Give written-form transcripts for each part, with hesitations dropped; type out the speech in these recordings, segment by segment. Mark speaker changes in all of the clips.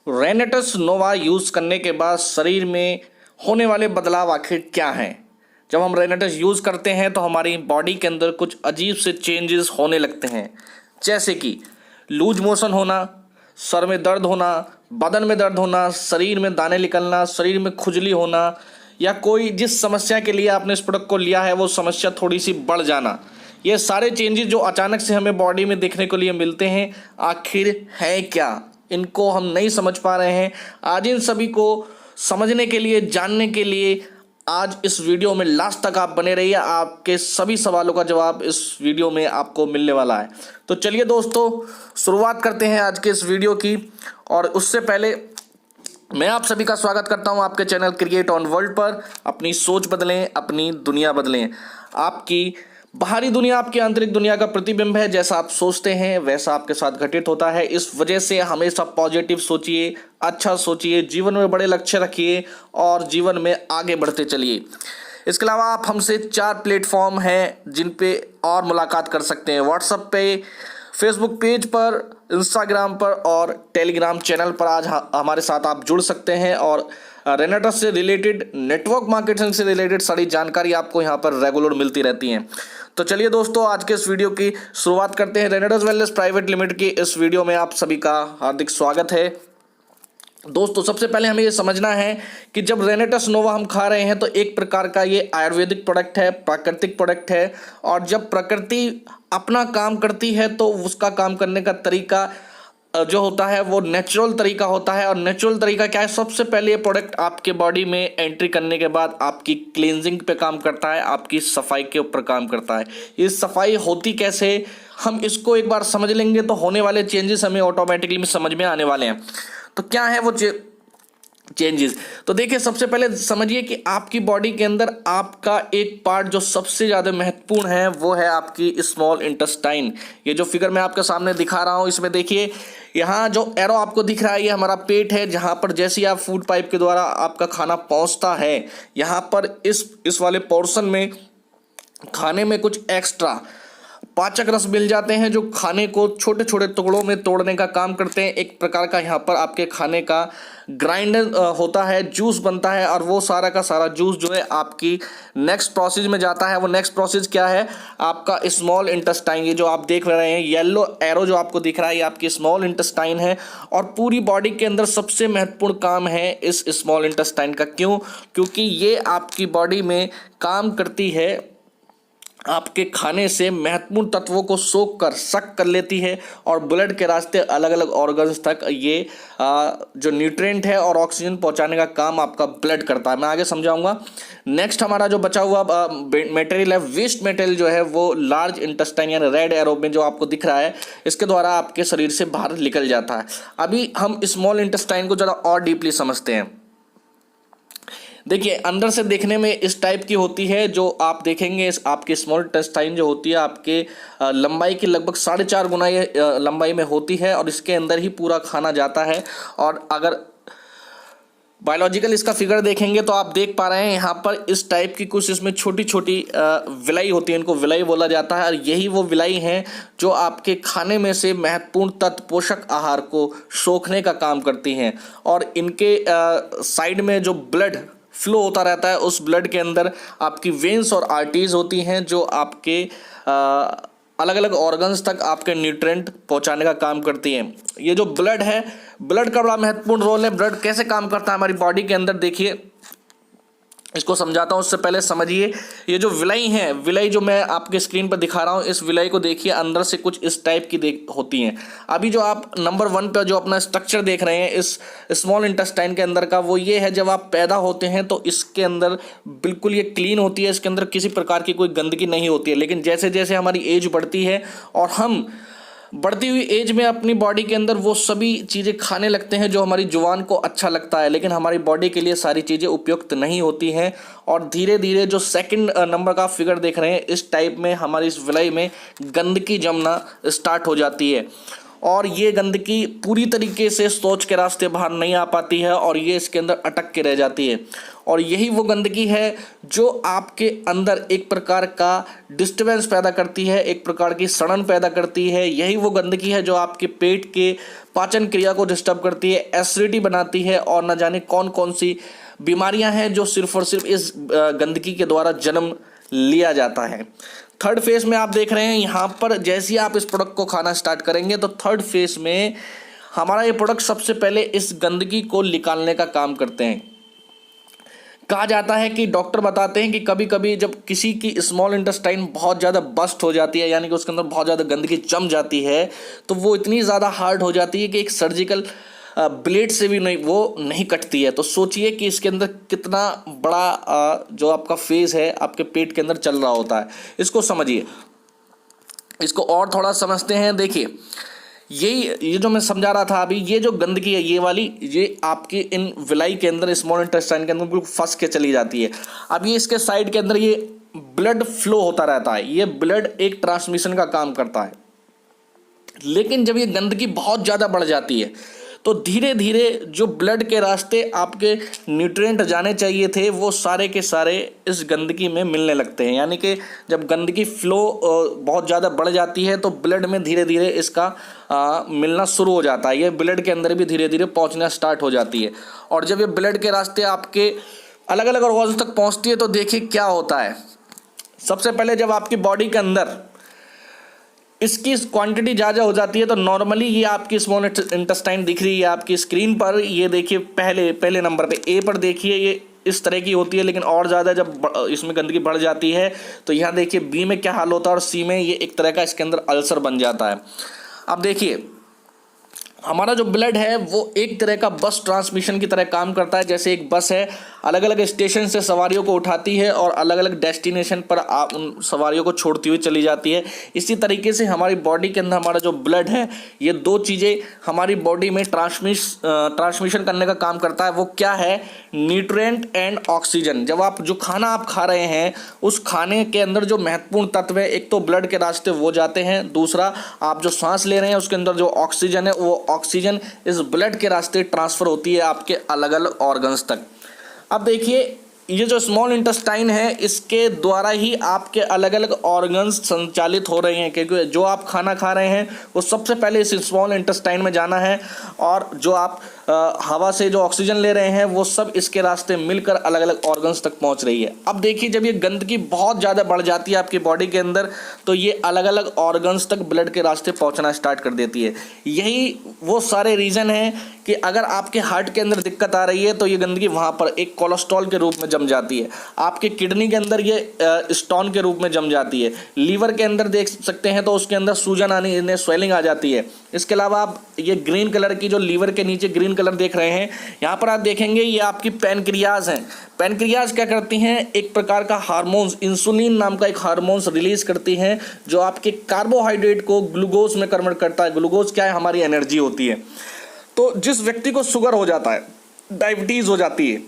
Speaker 1: रेनेटस नोवा use करने के बाद शरीर में होने वाले बदलाव आखिर क्या हैं। जब हम रेनेटस यूज़ करते हैं तो हमारी बॉडी के अंदर कुछ अजीब से चेंजेस होने लगते हैं, जैसे कि लूज मोशन होना, सर में दर्द होना, बदन में दर्द होना, शरीर में दाने निकलना, शरीर में खुजली होना, या कोई जिस समस्या के लिए आपने इस प्रोडक्ट को लिया है वो समस्या थोड़ी सी बढ़ जाना। ये सारे चेंजेस जो अचानक से हमें बॉडी में देखने को लिए मिलते हैं, आखिर है क्या, इनको हम नहीं समझ पा रहे हैं। आज इन सभी को समझने के लिए, जानने के लिए आज इस वीडियो में लास्ट तक आप बने रहिए। आपके सभी सवालों का जवाब इस वीडियो में आपको मिलने वाला है। तो चलिए दोस्तों, शुरुआत करते हैं आज के इस वीडियो की। और उससे पहले मैं आप सभी का स्वागत करता हूं आपके चैनल क्रिएट ऑन वर्ल्ड पर। अपनी सोच बदलें, अपनी दुनिया बदलें। आपकी बाहरी दुनिया आपकी आंतरिक दुनिया का प्रतिबिंब है। जैसा आप सोचते हैं वैसा आपके साथ घटित होता है। इस वजह से हमेशा पॉजिटिव सोचिए, अच्छा सोचिए, जीवन में बड़े लक्ष्य रखिए और जीवन में आगे बढ़ते चलिए। इसके अलावा आप हमसे 4 प्लेटफॉर्म हैं जिन पे और मुलाकात कर सकते हैं। व्हाट्सएप पे, फेसबुक पेज पर, इंस्टाग्राम पर और टेलीग्राम चैनल पर आज हमारे साथ आप जुड़ सकते हैं और रेनेटस से रिलेटेड, नेटवर्क मार्केटिंग से रिलेटेड सारी जानकारी आपको यहाँ पर रेगुलर मिलती रहती हैं। तो चलिए दोस्तों, आज के इस वीडियो की शुरुआत करते हैं। रेनेटस वेलनेस प्राइवेट लिमिटेड की इस वीडियो में आप सभी का हार्दिक स्वागत है। दोस्तों, सबसे पहले हमें ये समझना है कि जब रेनेटस नोवा हम खा रहे हैं तो एक प्रकार का ये आयुर्वेदिक प्रोडक्ट है, प्राकृतिक प्रोडक्ट है। और जब प्रकृति अपना काम करती है तो उसका काम करने का तरीका जो होता है वो नेचुरल तरीका होता है। और नेचुरल तरीका क्या है? सबसे पहले ये प्रोडक्ट आपके बॉडी में एंट्री करने के बाद आपकी क्लींजिंग पे काम करता है, आपकी सफाई के ऊपर काम करता है। ये सफाई होती कैसे, हम इसको एक बार समझ लेंगे तो होने वाले चेंजेस हमें ऑटोमेटिकली समझ में आने वाले हैं। तो क्या है वो चेंजेस? तो देखिए, सबसे पहले समझिए कि आपकी बॉडी के अंदर आपका एक पार्ट जो सबसे ज़्यादा महत्वपूर्ण है वो है आपकी स्मॉल इंटेस्टाइन। ये जो फिगर मैं आपके सामने दिखा रहा हूँ, इसमें देखिए यहाँ जो एरो आपको दिख रहा है ये हमारा पेट है, जहाँ पर जैसे ही आप फूड पाइप के द्वारा आपका खाना पहुँचता है, यहाँ पर इस वाले पोर्शन में खाने में कुछ एक्स्ट्रा पाचक रस मिल जाते हैं जो खाने को छोटे छोटे टुकड़ों में तोड़ने का काम करते हैं। एक प्रकार का यहाँ पर आपके खाने का ग्राइंडर होता है, जूस बनता है और वो सारा का सारा जूस जो है आपकी नेक्स्ट प्रोसेस में जाता है। वो नेक्स्ट प्रोसेस क्या है? आपका स्मॉल इंटेस्टाइन। ये जो आप देख रहे हैं येलो एरो जो आपको दिख रहा है, ये आपकी स्मॉल इंटेस्टाइन है। और पूरी बॉडी के अंदर सबसे महत्वपूर्ण काम है इस स्मॉल इंटेस्टाइन का। क्यों? क्योंकि ये आपकी बॉडी में काम करती है, आपके खाने से महत्वपूर्ण तत्वों को सोख कर सक कर लेती है और ब्लड के रास्ते अलग अलग ऑर्गन्स तक ये जो न्यूट्रिएंट है और ऑक्सीजन पहुंचाने का काम आपका ब्लड करता है। मैं आगे समझाऊंगा। नेक्स्ट हमारा जो बचा हुआ मटेरियल है, वेस्ट मटेरियल जो है वो लार्ज इंटेस्टाइन यानी रेड एरो में जो आपको दिख रहा है, इसके द्वारा आपके शरीर से बाहर निकल जाता है। अभी हम स्मॉल इंटेस्टाइन को ज़रा और डीपली समझते हैं। देखिए, अंदर से देखने में इस टाइप की होती है। जो आप देखेंगे आपकी स्मॉल इंटेस्टाइन जो होती है आपके लंबाई की लगभग 4.5 गुना ये लंबाई में होती है और इसके अंदर ही पूरा खाना जाता है। और अगर बायोलॉजिकल इसका फिगर देखेंगे तो आप देख पा रहे हैं यहाँ पर इस टाइप की कुछ इसमें छोटी छोटी विलाई होती है, इनको विलाई बोला जाता है। और यही वो विलाई हैं जो आपके खाने में से महत्वपूर्ण तत्व, पोषक आहार को सोखने का काम करती हैं। और इनके साइड में जो ब्लड फ्लो होता रहता है, उस ब्लड के अंदर आपकी वेन्स और आर्टरीज होती हैं जो आपके अलग अलग ऑर्गन्स तक आपके न्यूट्रिएंट पहुंचाने का काम करती हैं। ये जो ब्लड है, ब्लड का बड़ा महत्वपूर्ण रोल है। ब्लड कैसे काम करता है हमारी बॉडी के अंदर, देखिए इसको समझाता हूँ। उससे पहले समझिए, ये जो विलाई है, विलाई जो मैं आपके स्क्रीन पर दिखा रहा हूँ, इस विलाई को देखिए, अंदर से कुछ इस टाइप की होती हैं। अभी जो आप नंबर 1 पर जो अपना स्ट्रक्चर देख रहे हैं इस स्मॉल इंटेस्टाइन के अंदर का, वो ये है जब आप पैदा होते हैं तो इसके अंदर बिल्कुल ये क्लीन होती है, इसके अंदर किसी प्रकार की कोई गंदगी नहीं होती है। लेकिन जैसे जैसे हमारी एज बढ़ती है और हम बढ़ती हुई एज में अपनी बॉडी के अंदर वो सभी चीज़ें खाने लगते हैं जो हमारी जुबान को अच्छा लगता है, लेकिन हमारी बॉडी के लिए सारी चीज़ें उपयुक्त नहीं होती हैं। और धीरे धीरे जो सेकंड नंबर का फिगर देख रहे हैं, इस टाइप में हमारी इस विलाई में गंदगी जमना स्टार्ट हो जाती है। और ये गंदगी पूरी तरीके से सोच के रास्ते बाहर नहीं आ पाती है और ये इसके अंदर अटक के रह जाती है। और यही वो गंदगी है जो आपके अंदर एक प्रकार का डिस्टर्बेंस पैदा करती है, एक प्रकार की सड़न पैदा करती है। यही वो गंदगी है जो आपके पेट के पाचन क्रिया को डिस्टर्ब करती है, एसिडिटी बनाती है और न जाने कौन कौन सी बीमारियां हैं जो सिर्फ और सिर्फ इस गंदगी के द्वारा जन्म लिया जाता है। थर्ड फेज में आप देख रहे हैं यहाँ पर, जैसे ही आप इस प्रोडक्ट को खाना स्टार्ट करेंगे तो थर्ड फेज में हमारा ये प्रोडक्ट सबसे पहले इस गंदगी को निकालने का काम करते हैं। कहा जाता है कि डॉक्टर बताते हैं कि कभी कभी जब किसी की स्मॉल इंटेस्टाइन बहुत ज़्यादा बस्ट हो जाती है, यानी कि उसके अंदर बहुत ज़्यादा गंदगी जम जाती है, तो वो इतनी ज़्यादा हार्ड हो जाती है कि एक सर्जिकल ब्लेड से भी वो नहीं कटती है। तो सोचिए कि इसके अंदर कितना बड़ा जो आपका फेज है आपके पेट के अंदर चल रहा होता है। इसको समझिए, इसको और थोड़ा समझते हैं। देखिए, ये जो मैं समझा रहा था अभी, ये जो गंदगी है ये वाली, ये आपके इन विलाई के अंदर, स्मॉल इंटेस्टाइन के अंदर बिल्कुल फंस के चली जाती है। अब ये इसके साइड के अंदर ये ब्लड फ्लो होता रहता है, ये ब्लड एक ट्रांसमिशन का काम करता है। लेकिन जब ये गंदगी बहुत ज़्यादा बढ़ जाती है तो धीरे धीरे जो ब्लड के रास्ते आपके न्यूट्रिएंट जाने चाहिए थे वो सारे के सारे इस गंदगी में मिलने लगते हैं। यानी कि जब गंदगी फ्लो बहुत ज़्यादा बढ़ जाती है तो ब्लड में धीरे धीरे इसका मिलना शुरू हो जाता है, ये ब्लड के अंदर भी धीरे धीरे पहुंचना स्टार्ट हो जाती है। और जब ये ब्लड के रास्ते आपके अलग अलग ऑर्गन्स तक पहुंचती है तो देखिए क्या होता है। सबसे पहले जब आपकी बॉडी के अंदर इसकी क्वांटिटी ज़्यादा हो जाती है तो नॉर्मली ये आपकी स्मॉल इंटेस्टाइन दिख रही है आपकी स्क्रीन पर, ये देखिए पहले नंबर पे ए पर देखिए ये इस तरह की होती है। लेकिन और ज़्यादा जब इसमें गंदगी बढ़ जाती है तो यहाँ देखिए बी में क्या हाल होता है और सी में ये एक तरह का इसके अंदर अल्सर बन जाता है। अब देखिए हमारा जो ब्लड है वो एक तरह का बस ट्रांसमिशन की तरह काम करता है। जैसे एक बस है, अलग अलग स्टेशन से सवारियों को उठाती है और अलग अलग डेस्टिनेशन पर उन सवारियों को छोड़ती हुई चली जाती है। इसी तरीके से हमारी बॉडी के अंदर हमारा जो ब्लड है, ये दो चीज़ें हमारी बॉडी में ट्रांसमिशन करने का काम करता है। वो क्या है? Nutrient and oxygen. जब आप जो खाना आप खा रहे हैं उस खाने के अंदर जो महत्वपूर्ण तत्व है, एक तो ब्लड के रास्ते वो जाते हैं, दूसरा आप जो सांस ले रहे हैं उसके अंदर जो ऑक्सीजन है वो ऑक्सीजन इस ब्लड के रास्ते ट्रांसफ़र होती है आपके अलग अलग ऑर्गन्स तक। अब देखिए ये जो स्मॉल इंटेस्टाइन है इसके द्वारा ही आपके अलग अलग ऑर्गन्स संचालित हो रहे हैं, क्योंकि जो आप खाना खा रहे हैं वो सबसे पहले इस स्मॉल इंटेस्टाइन में जाना है और जो आप हवा से जो ऑक्सीजन ले रहे हैं वो सब इसके रास्ते मिलकर अलग अलग ऑर्गन्स तक पहुंच रही है। अब देखिए जब ये गंदगी बहुत ज़्यादा बढ़ जाती है आपकी बॉडी के अंदर तो ये अलग अलग ऑर्गन्स तक ब्लड के रास्ते पहुंचना स्टार्ट कर देती है। यही वो सारे रीज़न हैं कि अगर आपके हार्ट के अंदर दिक्कत आ रही है तो ये गंदगी वहाँ पर एक कोलेस्ट्रॉल के रूप में जम जाती है, आपके किडनी के अंदर ये स्टोन के रूप में जम जाती है, लीवर के अंदर देख सकते हैं तो उसके अंदर सूजन आने स्वेलिंग आ जाती है। इसके अलावा आप ये ग्रीन कलर की जो लीवर के नीचे ग्रीन कलर देख रहे हैं, यहाँ पर आप देखेंगे ये आपकी पैनक्रियाज हैं। पैनक्रियाज क्या करती हैं? एक प्रकार का हार्मोन्स, इंसुलिन नाम का एक हार्मोन्स रिलीज करती हैं जो आपके कार्बोहाइड्रेट को ग्लूकोज में कन्वर्ट करता है। ग्लूकोज क्या है? हमारी एनर्जी होती है। तो जिस व्यक्ति को शुगर हो जाता है, डायबिटीज़ हो जाती है,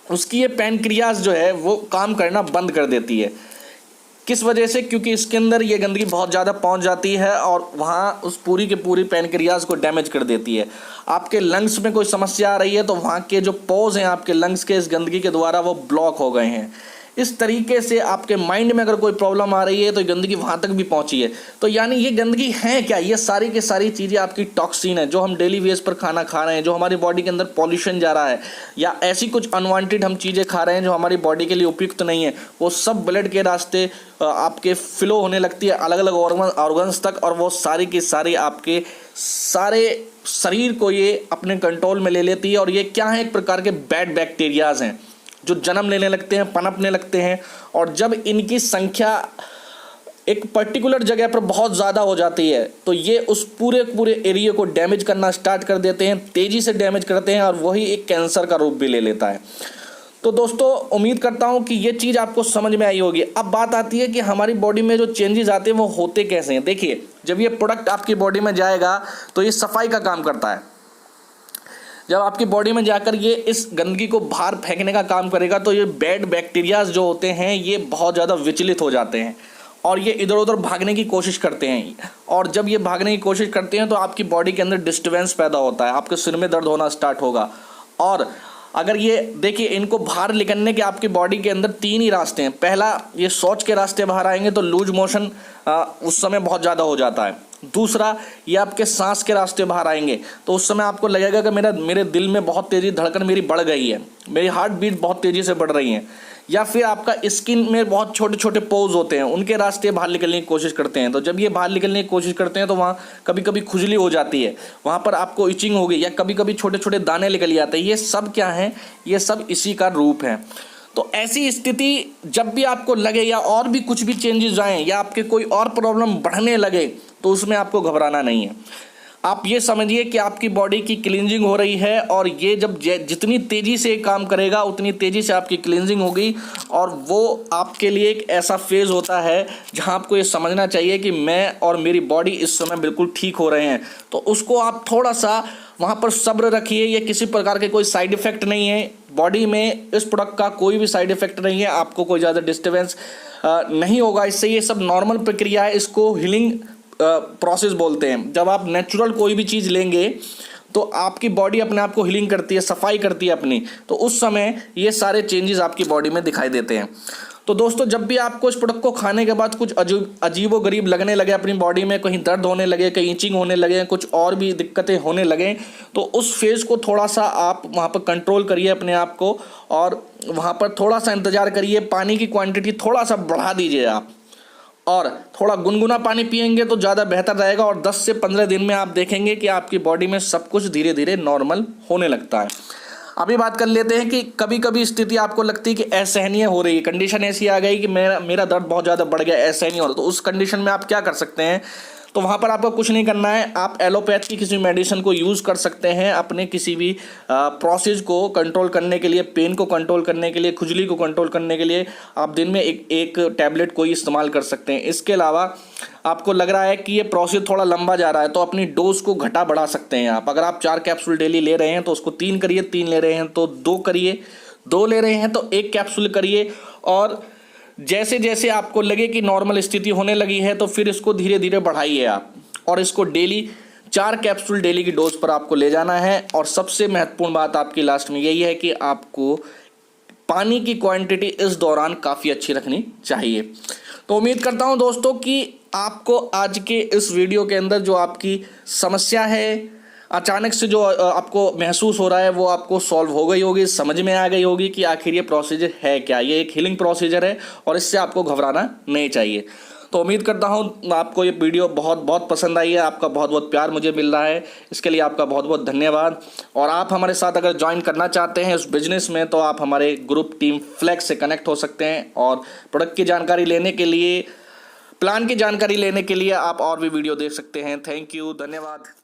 Speaker 1: उसकी ये पैनक्रियाज जो है वो काम करना बंद कर देती है। किस वजह से? क्योंकि इसके अंदर ये गंदगी बहुत ज़्यादा पहुंच जाती है और वहाँ उस पूरी के पूरी पैनक्रियाज को डैमेज कर देती है। आपके लंग्स में कोई समस्या आ रही है तो वहाँ के जो पोर्स हैं आपके लंग्स के इस गंदगी के द्वारा वो ब्लॉक हो गए हैं। इस तरीके से आपके माइंड में अगर कोई प्रॉब्लम आ रही है तो गंदगी वहाँ तक भी पहुँची है। तो यानी ये गंदगी है क्या? ये सारी की सारी चीज़ें आपकी टॉक्सिन है जो हम डेली बेस पर खाना खा रहे हैं, जो हमारी बॉडी के अंदर पॉल्यूशन जा रहा है या ऐसी कुछ अनवांटेड हम चीज़ें खा रहे हैं जो हमारी बॉडी के लिए उपयुक्त नहीं है, वो सब ब्लड के रास्ते आपके फ्लो होने लगती है अलग अलग ऑर्गन्स तक और वो सारी की सारी आपके सारे शरीर को ये अपने कंट्रोल में ले लेती है। और ये क्या है? एक प्रकार के बैड बैक्टीरियाज हैं जो जन्म लेने लगते हैं, पनपने लगते हैं और जब इनकी संख्या एक पर्टिकुलर जगह पर बहुत ज़्यादा हो जाती है तो ये उस पूरे एरिया को डैमेज करना स्टार्ट कर देते हैं, तेज़ी से डैमेज करते हैं और वही एक कैंसर का रूप भी ले लेता है। तो दोस्तों उम्मीद करता हूँ कि ये चीज़ आपको समझ में आई होगी। अब बात आती है कि हमारी बॉडी में जो चेंजेस आते हैं वो होते कैसे हैं। देखिए जब ये प्रोडक्ट आपकी बॉडी में जाएगा तो ये सफाई का काम करता है। जब आपकी बॉडी में जाकर ये इस गंदगी को बाहर फेंकने का काम करेगा तो ये बैड बैक्टीरियाज जो होते हैं ये बहुत ज़्यादा विचलित हो जाते हैं और ये इधर उधर भागने की कोशिश करते हैं। और जब ये भागने की कोशिश करते हैं तो आपकी बॉडी के अंदर डिस्टर्बेंस पैदा होता है, आपके सिर में दर्द होना स्टार्ट होगा और अगर ये देखिए, इनको बाहर निकलने के आपकी बॉडी के अंदर 3 ही रास्ते हैं। पहला, ये शौच के रास्ते बाहर आएंगे तो लूज मोशन उस समय बहुत ज़्यादा हो जाता है। दूसरा, ये आपके सांस के रास्ते बाहर आएंगे तो उस समय आपको लगेगा कि मेरे दिल में बहुत तेज़ी धड़कन मेरी बढ़ गई है, मेरी हार्ट बीट बहुत तेज़ी से बढ़ रही है। या फिर आपका स्किन में बहुत छोटे छोटे पोज होते हैं, उनके रास्ते बाहर निकलने की कोशिश करते हैं। तो जब ये बाहर निकलने की कोशिश करते हैं तो वहाँ कभी कभी खुजली हो जाती है, वहाँ पर आपको इचिंग होगी, या कभी कभी छोटे छोटे दाने निकल जाते हैं। ये सब क्या है? ये सब इसी का रूप है। तो ऐसी स्थिति जब भी आपको लगे या और भी कुछ भी चेंजेस आएँ या आपके कोई और प्रॉब्लम बढ़ने लगे तो उसमें आपको घबराना नहीं है। आप ये समझिए कि आपकी बॉडी की क्लींजिंग हो रही है, और ये जब जितनी तेज़ी से काम करेगा उतनी तेज़ी से आपकी क्लींजिंग होगी। और वो आपके लिए एक ऐसा फेज़ होता है जहां आपको ये समझना चाहिए कि मैं और मेरी बॉडी इस समय बिल्कुल ठीक हो रहे हैं। तो उसको आप थोड़ा सा वहाँ पर सब्र रखिए। ये किसी प्रकार के कोई साइड इफ़ेक्ट नहीं है, बॉडी में इस प्रोडक्ट का कोई भी साइड इफ़ेक्ट नहीं है, आपको कोई ज़्यादा डिस्टर्बेंस नहीं होगा इससे। ये सब नॉर्मल प्रक्रिया है, इसको हीलिंग प्रोसेस बोलते हैं। जब आप नेचुरल कोई भी चीज़ लेंगे तो आपकी बॉडी अपने आप को हीलिंग करती है, सफाई करती है अपनी, तो उस समय ये सारे चेंजेस आपकी बॉडी में दिखाई देते हैं। तो दोस्तों, जब भी आपको इस प्रोडक्ट को खाने के बाद कुछ अजीबो गरीब लगने लगे अपनी बॉडी में, कहीं दर्द होने लगे, कहीं इचिंग होने लगे, कुछ और भी दिक्कतें होने लगे, तो उस फेज़ को थोड़ा सा आप वहाँ पर कंट्रोल करिए अपने आप को, और वहाँ पर थोड़ा सा इंतज़ार करिए। पानी की क्वांटिटी थोड़ा सा बढ़ा दीजिए आप, और थोड़ा गुनगुना पानी पिएंगे तो ज़्यादा बेहतर रहेगा। और 10 से 15 दिन में आप देखेंगे कि आपकी बॉडी में सब कुछ धीरे धीरे नॉर्मल होने लगता है। अभी बात कर लेते हैं कि कभी कभी स्थिति आपको लगती है कि असहनीय हो रही है, कंडीशन ऐसी आ गई कि मेरा दर्द बहुत ज़्यादा बढ़ गया, असहनीय हो रहा है। तो उस कंडीशन में आप क्या कर सकते हैं? तो वहाँ पर आपको कुछ नहीं करना है, आप एलोपैथ की किसी मेडिसिन को यूज़ कर सकते हैं अपने किसी भी प्रोसेस को कंट्रोल करने के लिए, पेन को कंट्रोल करने के लिए, खुजली को कंट्रोल करने के लिए आप दिन में एक टैबलेट को इस्तेमाल कर सकते हैं। इसके अलावा आपको लग रहा है कि ये प्रोसेस थोड़ा लंबा जा रहा है तो अपनी डोज को घटा बढ़ा सकते हैं आप। अगर आप 4 कैप्सूल डेली ले रहे हैं तो उसको 3 करिए, 3 ले रहे हैं तो 2 करिए, 2 ले रहे हैं तो 1 कैप्सूल करिए। और जैसे जैसे आपको लगे कि नॉर्मल स्थिति होने लगी है तो फिर इसको धीरे धीरे बढ़ाइए आप, और इसको डेली 4 कैप्सूल डेली की डोज पर आपको ले जाना है। और सबसे महत्वपूर्ण बात आपकी लास्ट में यही है कि आपको पानी की क्वांटिटी इस दौरान काफ़ी अच्छी रखनी चाहिए। तो उम्मीद करता हूं दोस्तों कि आपको आज के इस वीडियो के अंदर जो आपकी समस्या है, अचानक से जो आपको महसूस हो रहा है, वो आपको सॉल्व हो गई होगी, समझ में आ गई होगी कि आखिर ये प्रोसीजर है क्या। ये एक हीलिंग प्रोसीजर है और इससे आपको घबराना नहीं चाहिए। तो उम्मीद करता हूँ आपको ये वीडियो बहुत बहुत पसंद आई है, आपका बहुत बहुत प्यार मुझे मिल रहा है, इसके लिए आपका बहुत बहुत धन्यवाद। और आप हमारे साथ अगर ज्वाइन करना चाहते हैं उस बिजनेस में तो आप हमारे ग्रुप टीम फ्लेक्स से कनेक्ट हो सकते हैं। और प्रोडक्ट की जानकारी लेने के लिए, प्लान की जानकारी लेने के लिए आप और भी वीडियो देख सकते हैं। थैंक यू, धन्यवाद।